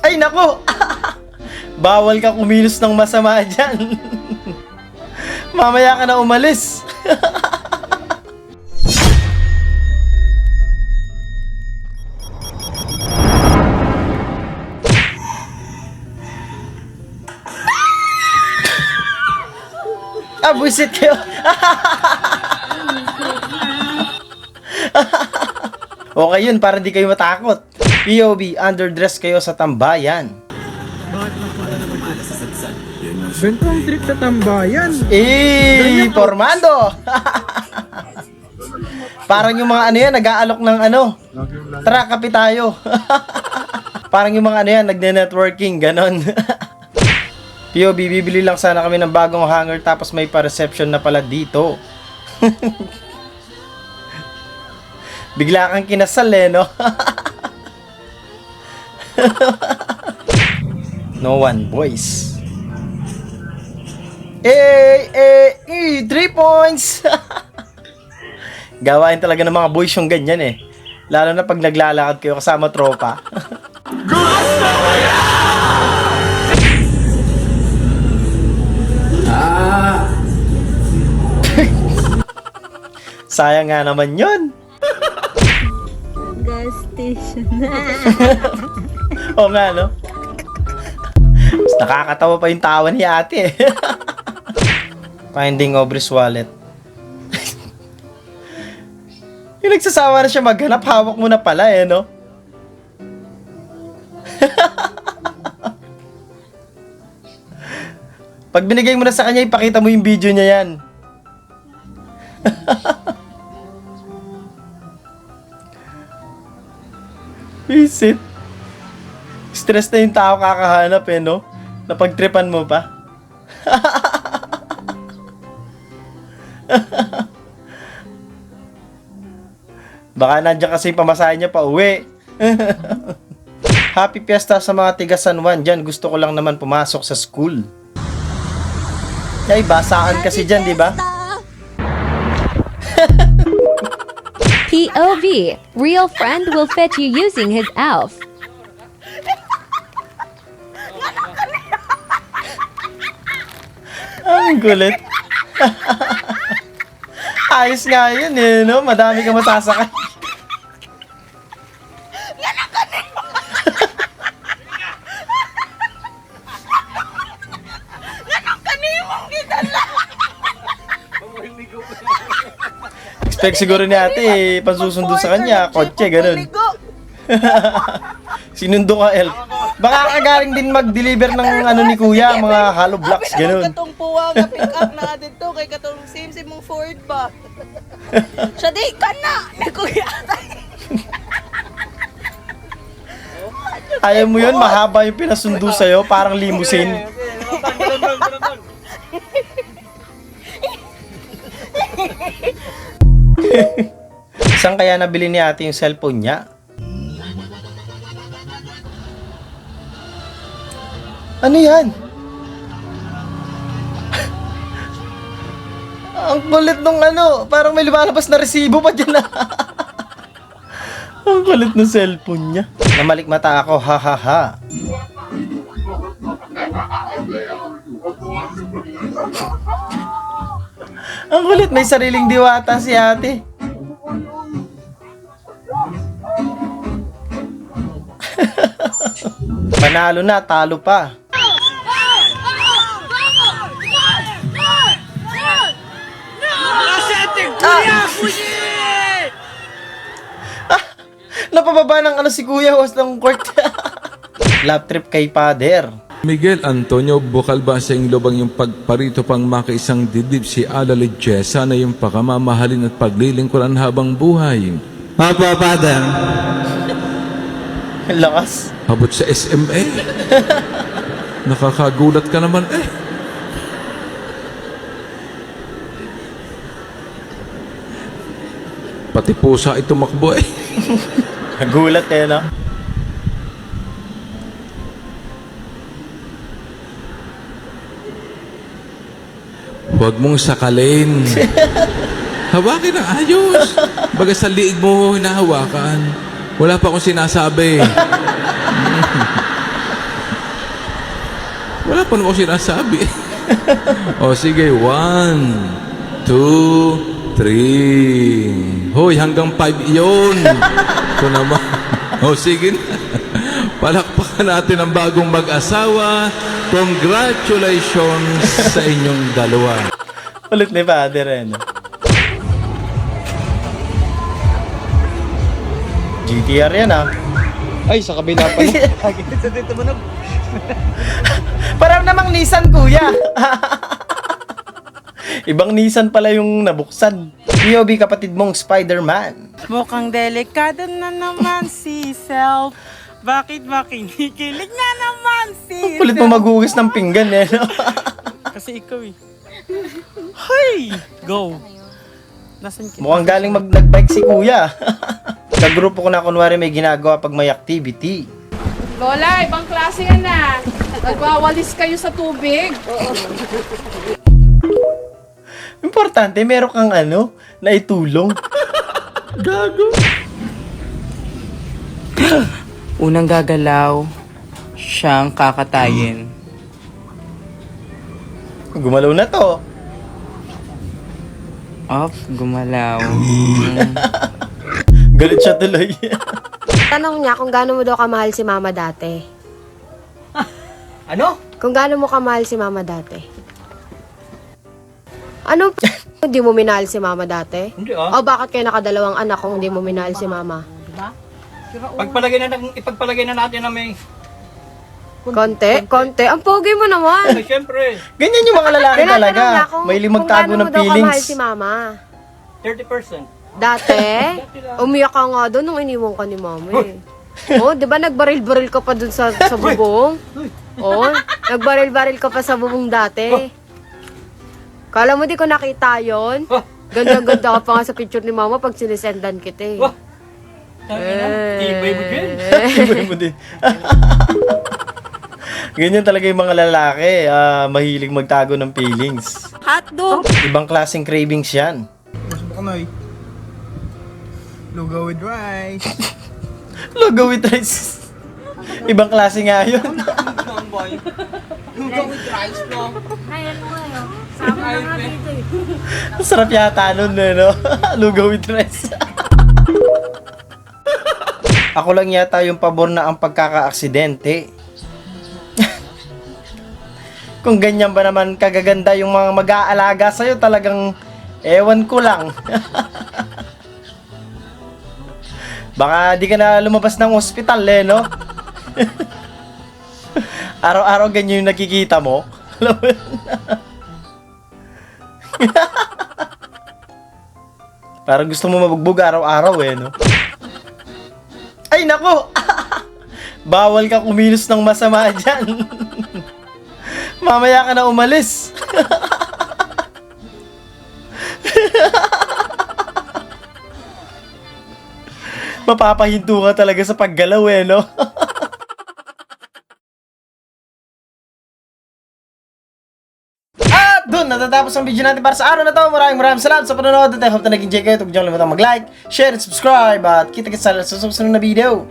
Ay, nako! Bawal ka kumilos ng masama dyan. Mamaya ka na umalis. Buisit kayo. Okay yun, para di kayo matakot. POV, underdress kayo sa tambayan. Bentong trip sa tambayan. Formando! Parang yung mga ano yan, nag-aalok ng ano. Tara, kape tayo. Parang yung mga ano yan, nagne-networking, ganon. POV, bibili lang sana kami ng bagong hanger tapos may pa-reception na pala dito. Bigla kang kinasal eh, no? No one, boys. 3 points! Gawain talaga ng mga boys yung ganyan eh. Lalo na pag naglalakad kayo kasama tropa. Sayang nga naman yun. Gas station. Oo nga, no? Mas nakakatawa pa yung tawa ni ate. Finding Aubrey's wallet. Yung nagsasawa na siya maghanap, hawak mo na pala eh, no? Pag binigay mo na sa kanya, ipakita mo yung video niya yan. Visit. Stress na yung tao kakahanap eh, no? Napagtripan mo pa. Baka nandiyan kasi yung pamasahe niya pa uwi. Happy Fiesta sa mga tiga San Juan dyan. Gusto ko lang naman pumasok sa school. Ay, basaan kasi dyan, di ba? POV, real friend will fetch you using his elf. Ang gulit. Ayos nga yun eh, no? Madami ka masasakay. Expect siguro ni ate eh, pansusundo sa kanya, kotse, ganun. Sinundo ka, elf. Baka kagaling din mag-deliver ng ano ni kuya, mga hollow blocks, ganun. Katong puwa nga pick up na dito kay katong same mong Ford ba. Siya di ka na ni kuya. Ayaw mo yun, mahaba yung pinasundo sa'yo, parang limousine. Saan kaya nabili ni ate yung cellphone niya? Ano yan? Ang kulit nung ano, parang may lumalabas na resibo pa dyan. Ang kulit ng cellphone niya. Namalikmata ako, ha ha ha. Ang kulit, may sariling diwata si ate. Panalo na, talo pa. Napababa ng ano si kuya, was ng court. Love trip kay father. Miguel Antonio Bukalba sa lubang yung pagparito pang makaisang dibdib si Ala Lichesa na yung pakamamahalin at paglilingkuran habang buhay. Papa, Father. Lakas. Habot sa SMA. Nakakagulat ka naman eh. Pati pusa ito makbo eh. Nagulat eh, no? Huwag mong sakalin. Hawakin na ayos. Baga sa liig mo hinahawakan. Wala pa akong sinasabi. Wala pa naman ako sinasabi. O sige, 1, 2, 3. Hoy, hanggang 5 yun. Ito naman. O sige na. Palakpakan natin ang bagong mag-asawa. Congratulations sa inyong dalawa. Ulit ni Father, ano? GTR yan, ah. Ay, sa kabila pa. Parang namang Nissan, kuya. Ibang Nissan pala yung nabuksan. POV kapatid mong Spider-Man. Mukhang delikado na naman si Self. Bakit ba kinikilig na naman si Kulit mo maghugas ng pinggan, eh, no? Kasi ikaw eh. Hey! Go! Nasaan ka? Mukhang galing nagbike si kuya. Sa grupo ko na kunwari may ginagawa pag may activity. Lola, ibang klase yan na. Nagwawalis kayo sa tubig. Importante, meron kang ano, na itulong. Unang gagalaw, siyang kakatayin. Gumalaw na to. Off, gumalaw. Galit siya tuloy. Tanong niya kung gaano mo daw kamahal si mama dati. Ano? Kung gaano mo kamahal si mama dati. Ano hindi mo minahal si mama dati? Hindi O bakit kayo nakadalawang anak kung hindi mo minahal si mama? Ipagpalagay na natin na may... Konti? Konti? Ang pogi mo naman. Siyempre, Ganyan yung mga lalaki Tinatanong talaga. niya kung- May kung magtago gaano ng mo daw kamahal feelings. si mama. 30%. Dati? Umiyak ka nga doon nung iniwan ka ni mama eh. Oh, di ba nagbaril-baril ka pa dun sa bubong? Oh, nagbaril-baril ka pa sa bubong dati. Kala mo di ko nakita yon? Ganda-ganda ka pa nga sa picture ni mama pag sinisendan kita eh. Tibay mo din. Iba mo din. Ganyan talaga yung mga lalaki. Mahilig magtago ng feelings. Hotdog! Ibang klaseng cravings yan. Bukanay. Lugaw with rice. Logo with rice. Ibang klase nga yun. Lugaw with rice, no? Sarap yata nun, no? Lugaw with rice. Ako lang yata yung pabor na ang pagkaka-aksidente. Kung ganyan ba naman kagaganda yung mga mag-aalaga sa'yo, talagang ewan ko lang. Baka di ka na lumabas ng ospital, eh, no? Araw-araw ganyan yung nakikita mo. Alam mo yun? Parang gusto mo mabugbog araw-araw, eh, no? Ay, nako! Bawal ka kumilos ng masama dyan. Mamaya ka na umalis. Mapapahinto ka talaga sa paggalaw, eh, no? At doon, natatapos ang video natin para sa araw na to. Maraming salamat sa panonood at I hope na nag-enjoy kayo. Huwag niyo kalimutan mag-like, share, and subscribe. At kita-kits sa susunod na video.